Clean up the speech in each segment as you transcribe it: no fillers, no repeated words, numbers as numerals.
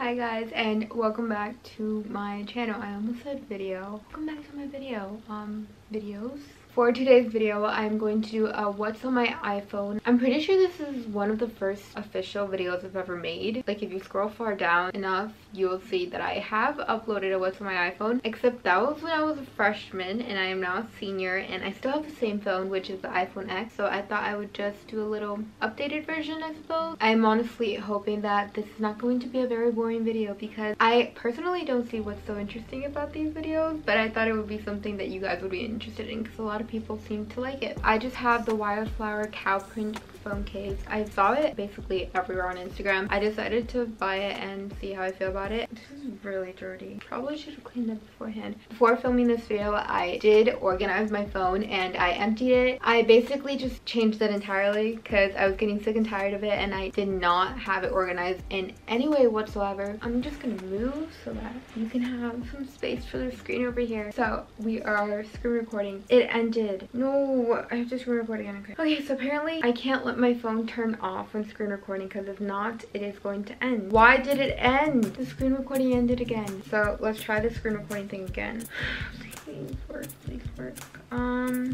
Hi guys, and welcome back to my channel. I almost said video. Welcome back to my videos. For today's video, I'm going to do a what's on my iPhone. I'm pretty sure this is one of the first official videos I've ever made. Like, if you scroll far down enough, you'll see that I have uploaded a what's on my iPhone, except that was when I was a freshman and I am now a senior, and I still have the same phone, which is the iPhone X, so I thought I would just do a little updated version, I suppose. I'm honestly hoping that this is not going to be a very boring video, because I personally don't see what's so interesting about these videos, but I thought it would be something that you guys would be interested in because a lot of people seem to like it. I just have the wildflower cow print phone case. I saw it basically everywhere on Instagram. I decided to buy it and see how I feel about it. This is really dirty. Probably should have cleaned it beforehand. Before filming this video, I did organize my phone and I emptied it. I basically just changed it entirely because I was getting sick and tired of it and I did not have it organized in any way whatsoever. I'm just gonna move so that you can have some space for the screen over here. So we are screen recording. It ended. No, I have to screen record again. Okay, so apparently I can't let my phone turn off when screen recording, because if not, it is going to end. Why did it end? The screen recording ended again. So let's try the screen recording thing again. Please work, please work.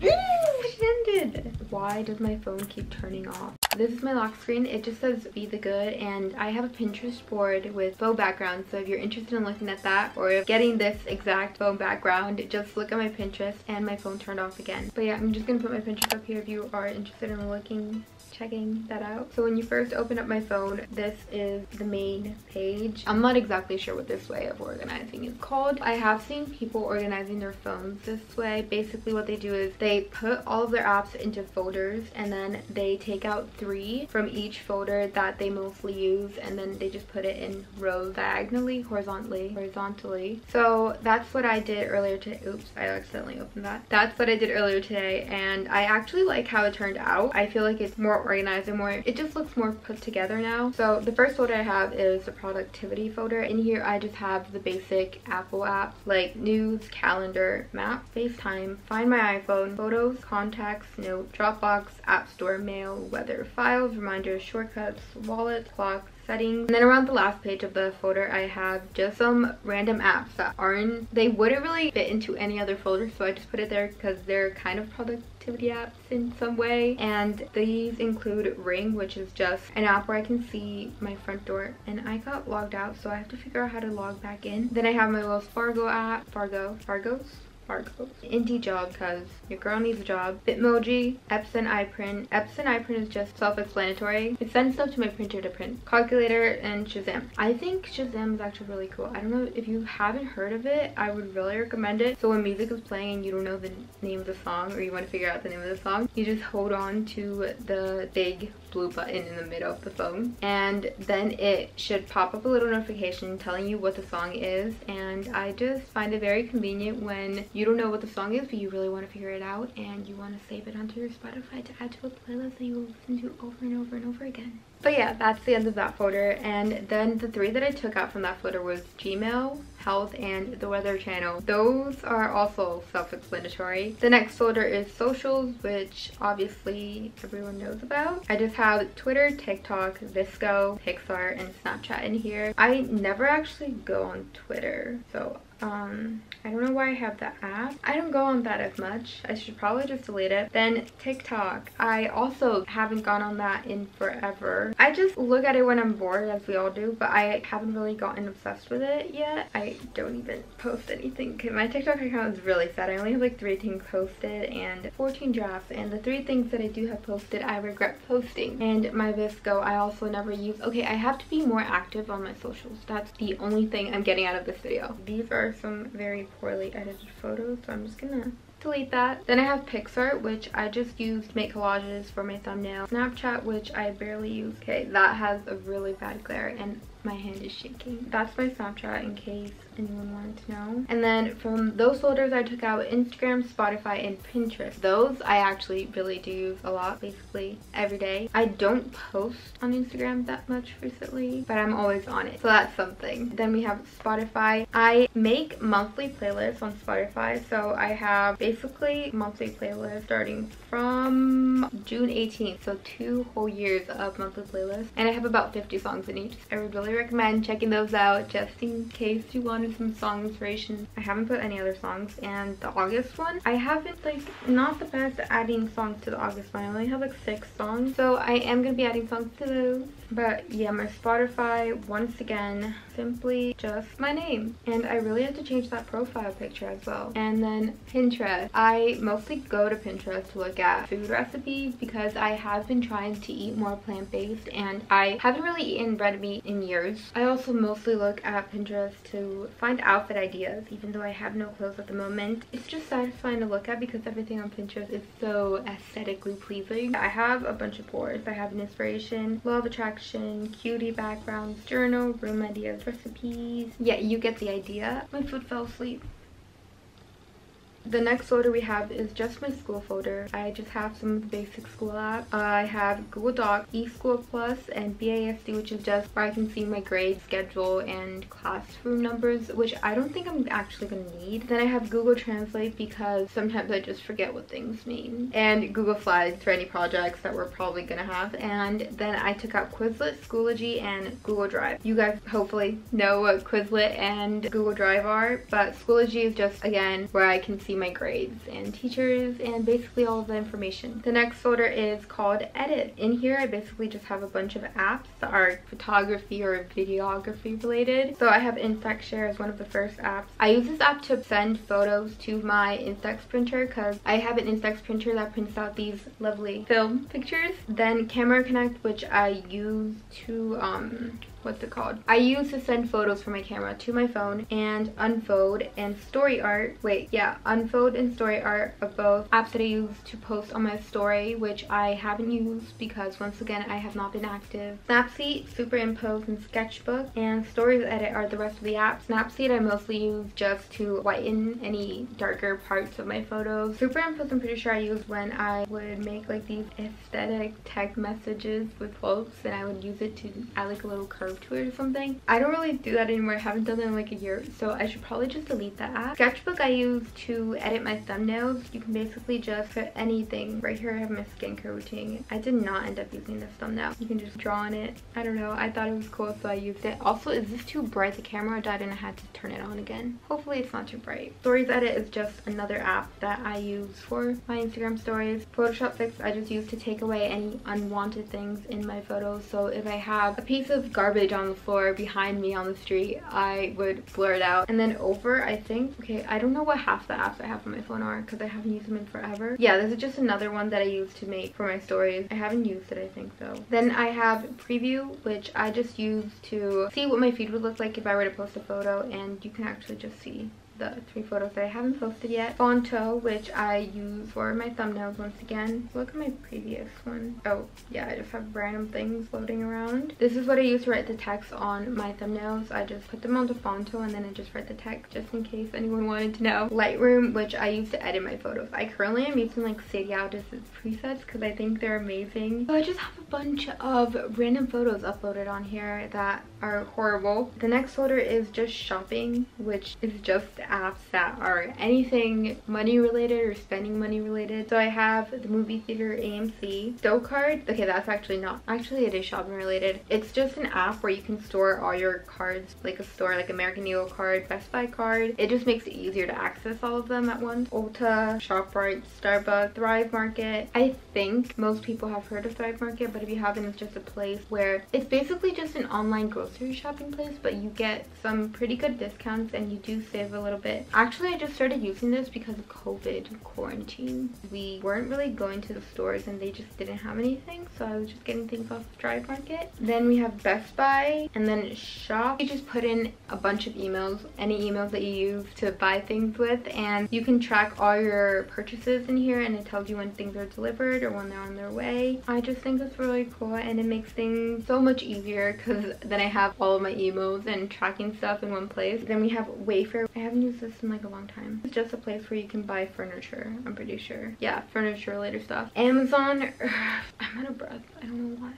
It ended. Why does my phone keep turning off? This is my lock screen. It just says be the good, and I have a Pinterest board with faux background, so if you're interested in looking at that or getting this exact faux background, just look at my Pinterest. And my phone turned off again. But yeah, I'm just gonna put my Pinterest up here if you are interested in checking that out. So when you first open up my phone, this is the main page. I'm not exactly sure what this way of organizing is called. I have seen people organizing their phones this way. Basically what they do is they put all of their apps into folders, and then they take out 3 from each folder that they mostly use, and then they just put it in rows diagonally, horizontally. So that's what I did earlier today. Oops, I accidentally opened that. That's what I did earlier today, and I actually like how it turned out. I feel like it's more organized and it just looks more put together now. So the first folder I have is the productivity folder. In here I just have the basic Apple apps like news, calendar, map, FaceTime, find my iPhone, photos, contacts, note, Dropbox, app store, mail, weather, files, reminders, shortcuts, wallet, clock, settings. And then around the last page of the folder I have just some random apps that they wouldn't really fit into any other folder, so I just put it there because they're kind of productivity apps in some way. And these include Ring, which is just an app where I can see my front door, and I got logged out, so I have to figure out how to log back in. Then I have my Wells Fargo app, Fargos, Indie Job, because your girl needs a job, Bitmoji, Epson iPrint. Epson iPrint is just self-explanatory. It sends stuff to my printer to print. Calculator, and Shazam. I think Shazam is actually really cool. I don't know if you haven't heard of it, I would really recommend it. So when music is playing and you don't know the name of the song, or you want to figure out the name of the song, you just hold on to the big blue button in the middle of the phone, and then it should pop up a little notification telling you what the song is. And I just find it very convenient when you don't know what the song is but you really want to figure it out and you want to save it onto your Spotify to add to a playlist that you will listen to over and over and over again. But yeah, that's the end of that folder. And then the 3 that I took out from that folder was Gmail, Health, and the Weather Channel. Those are also self-explanatory. The next folder is Socials, which obviously everyone knows about. I just have Twitter, TikTok, VSCO, Pixar, and Snapchat in here. I never actually go on Twitter, so I don't know why I have that app. I don't go on that as much. I should probably just delete it. Then TikTok. I also haven't gone on that in forever. I just look at it when I'm bored, as we all do, but I haven't really gotten obsessed with it yet. I don't even post anything. My TikTok account is really sad. I only have like 3 things posted and 14 drafts, and the 3 things that I do have posted I regret posting. And my VSCO I also never use. Okay, I have to be more active on my socials. That's the only thing I'm getting out of this video. These are some very poorly edited photos, so I'm just gonna delete that. Then I have Pixar, which I just use to make collages for my thumbnail. Snapchat, which I barely use. Okay, that has a really bad glare and my hand is shaking. That's my Snapchat in case anyone wanted to know. And then from those folders I took out Instagram, Spotify, and Pinterest. Those I actually really do use a lot, basically every day. I don't post on Instagram that much recently, but I'm always on it, so that's something. Then we have Spotify. I make monthly playlists on Spotify, so I have basically monthly playlists starting from June 18th, so 2 whole years of monthly playlists, and I have about 50 songs in each. I would really highly recommend checking those out just in case you wanted some song inspiration. I haven't put any other songs, and the August one, I haven't, like, not the best at adding songs to the August one. I only have like 6 songs, so I am gonna be adding songs to those. But yeah, my Spotify, once again, simply just my name. And I really have to change that profile picture as well. And then Pinterest. I mostly go to Pinterest to look at food recipes because I have been trying to eat more plant-based and I haven't really eaten red meat in years. I also mostly look at Pinterest to find outfit ideas, even though I have no clothes at the moment. It's just satisfying to look at because everything on Pinterest is so aesthetically pleasing. I have a bunch of boards. I have an inspiration, law of attraction, cutie backgrounds, journal, room ideas, recipes. Yeah, you get the idea. My foot fell asleep. The next folder we have is just my school folder. I just have some of the basic school apps. I have Google Docs, eSchool Plus, and BASD, which is just where I can see my grade schedule and classroom numbers, which I don't think I'm actually going to need. Then I have Google Translate because sometimes I just forget what things mean. And Google Slides for any projects that we're probably going to have. And then I took out Quizlet, Schoology, and Google Drive. You guys hopefully know what Quizlet and Google Drive are, but Schoology is just, again, where I can see my grades and teachers and basically all of the information. The next folder is called Edit. In here I basically just have a bunch of apps that are photography or videography related. So I have Instax Share as one of the first apps. I use this app to send photos to my Instax printer because I have an Instax printer that prints out these lovely film pictures. Then Camera Connect, which I use to what's it called? I use to send photos from my camera to my phone, and Unfold and Story Art. Wait, yeah, Unfold and Story Art are both apps that I use to post on my story, which I haven't used because once again I have not been active. Snapseed, Superimpose, and Sketchbook, and Stories Edit are the rest of the apps. Snapseed I mostly use just to whiten any darker parts of my photos. Superimpose I'm pretty sure I use when I would make like these aesthetic text messages with quotes, and I would use it to add like a little curve to it or something. I don't really do that anymore. I haven't done that in like a year, so I should probably just delete that app. Sketchbook I use to edit my thumbnails. You can basically just put anything. Right here I have my skincare routine. I did not end up using this thumbnail. You can just draw on it. I don't know. I thought it was cool, so I used it. Also, is this too bright? The camera died and I had to turn it on again. Hopefully it's not too bright. Stories Edit is just another app that I use for my Instagram stories. Photoshop Fix I just use to take away any unwanted things in my photos. So if I have a piece of garbage on the floor behind me on the street, I would blur it out. And then Over, I think, okay, I don't know what half the apps I have on my phone are because I haven't used them in forever. Yeah, this is just another one that I use to make for my stories. I haven't used it, I think, though. Then I have Preview, which I just use to see what my feed would look like if I were to post a photo, and you can actually just see the 3 photos that I haven't posted yet. Fonto, which I use for my thumbnails once again. Look at my previous one. Oh, yeah, I just have random things floating around. This is what I use to write the text on my thumbnails. I just put them onto Fonto and then I just write the text just in case anyone wanted to know. Lightroom, which I use to edit my photos. I currently am using like City Audi's presets because I think they're amazing. So I just have a bunch of random photos uploaded on here that are horrible. The next folder is just shopping, which is just apps that are anything money related or spending money related. So I have the movie theater AMC, Stocard. Okay, that's actually not, actually it is shopping related. It's just an app where you can store all your cards, like a store, like American Eagle card, Best Buy card. It just makes it easier to access all of them at once. Ulta, ShopRite, Starbucks, Thrive Market. I think most people have heard of Thrive Market, but if you haven't, it's just a place where it's basically just an online grocery shopping place, but you get some pretty good discounts and you do save a little bit. Actually, I just started using this because of COVID quarantine. We weren't really going to the stores and they just didn't have anything, so I was just getting things off of Thrive Market. Then we have Best Buy, and then Shop. You just put in a bunch of emails, any emails that you use to buy things with, and you can track all your purchases in here, and it tells you when things are delivered or when they're on their way. I just think that's really cool, and it makes things so much easier because then I have all of my emails and tracking stuff in one place. Then we have Wayfair. I haven't used this in like a long time. It's just a place where you can buy furniture, I'm pretty sure. Yeah, furniture related stuff. Amazon, I'm out of breath. I don't know why.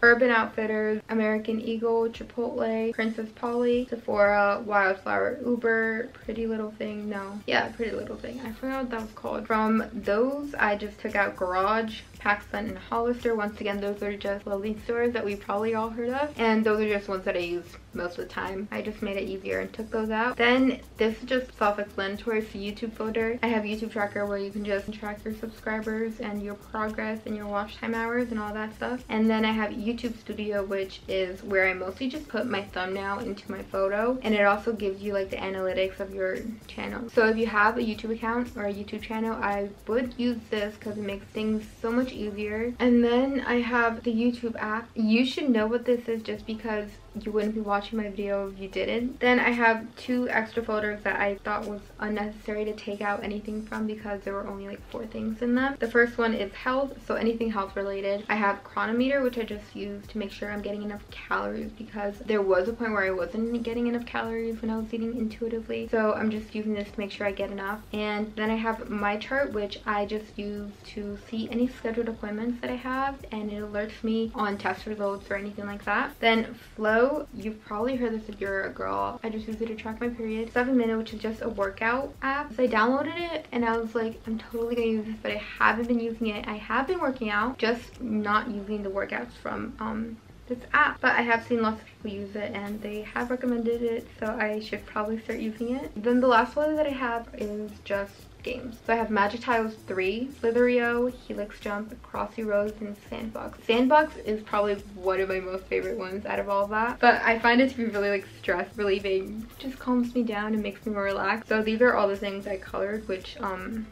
Urban Outfitters, American Eagle, Chipotle, Princess Polly, Sephora, Wildflower, Uber, Pretty Little Thing, no. Yeah, Pretty Little Thing. I forgot what that was called. From those, I just took out Garage, PacSun, and Hollister. Once again, those are just clothing stores that we probably all heard of, and those are just ones that I use most of the time. I just made it easier and took those out. Then this is just self-explanatory. It's a YouTube folder. I have YouTube Tracker where you can just track your subscribers and your progress and your watch time hours and all that stuff. And then I have YouTube Studio, which is where I mostly just put my thumbnail into my photo, and it also gives you like the analytics of your channel. So if you have a YouTube account or a YouTube channel, I would use this because it makes things so much easier. And then I have the YouTube app. You should know what this is just because you wouldn't be watching my video if you didn't. Then I have 2 extra folders that I thought was unnecessary to take out anything from because there were only like 4 things in them. The first one is health, so anything health related. I have chronometer, which I just use to make sure I'm getting enough calories because there was a point where I wasn't getting enough calories when I was eating intuitively, so I'm just using this to make sure I get enough. And then I have my chart, which I just use to see any scheduled appointments that I have, and it alerts me on test results or anything like that. Then flow, you've probably heard this if you're a girl. I just use it to track my period. 7 Minute, which is just a workout app. So I downloaded it and I was like, I'm totally gonna use this, but I haven't been using it. I have been working out, just not using the workouts from this app, but I have seen lots of people use it and they have recommended it, so I should probably start using it. Then the last one that I have is just games. So I have Magic Tiles 3, Slitherio, Helix Jump, Crossy Roads, and Sandbox. Sandbox is probably one of my most favorite ones out of all of that, but I find it to be really like stress relieving. It just calms me down and makes me more relaxed. So these are all the things I colored, which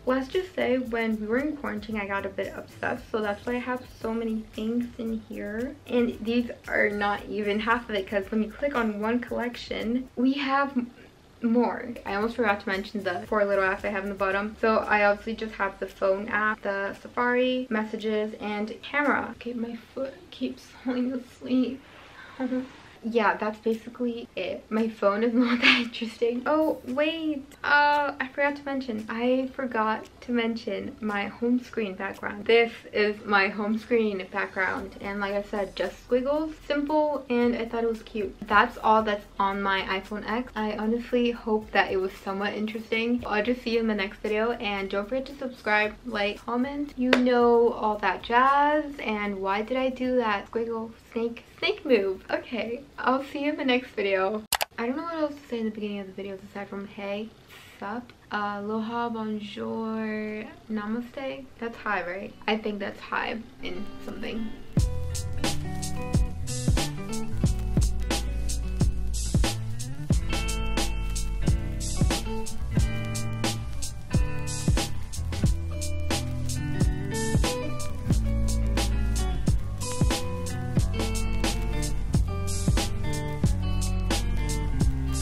let's just say when we were in quarantine I got a bit obsessed, so that's why I have so many things in here. And these are not even half of it because when you click on one collection we have more. I almost forgot to mention the 4 little apps I have in the bottom. So I obviously just have the phone app, the Safari, messages, and camera. Okay, my foot keeps falling asleep. Yeah, that's basically it. My phone is not that interesting. Oh wait, I forgot to mention my home screen background. This is my home screen background, and like I said, just squiggles, simple, and I thought it was cute. That's all that's on my iPhone X. I honestly hope that it was somewhat interesting. I'll just see you in the next video, and don't forget to subscribe, like, comment, you know, all that jazz. And why did I do that squiggle snake move? Okay, I'll see you in the next video. I don't know what else to say in the beginning of the videos aside from hey, sup, aloha, bonjour, namaste. That's hi, right? I think that's hi in something.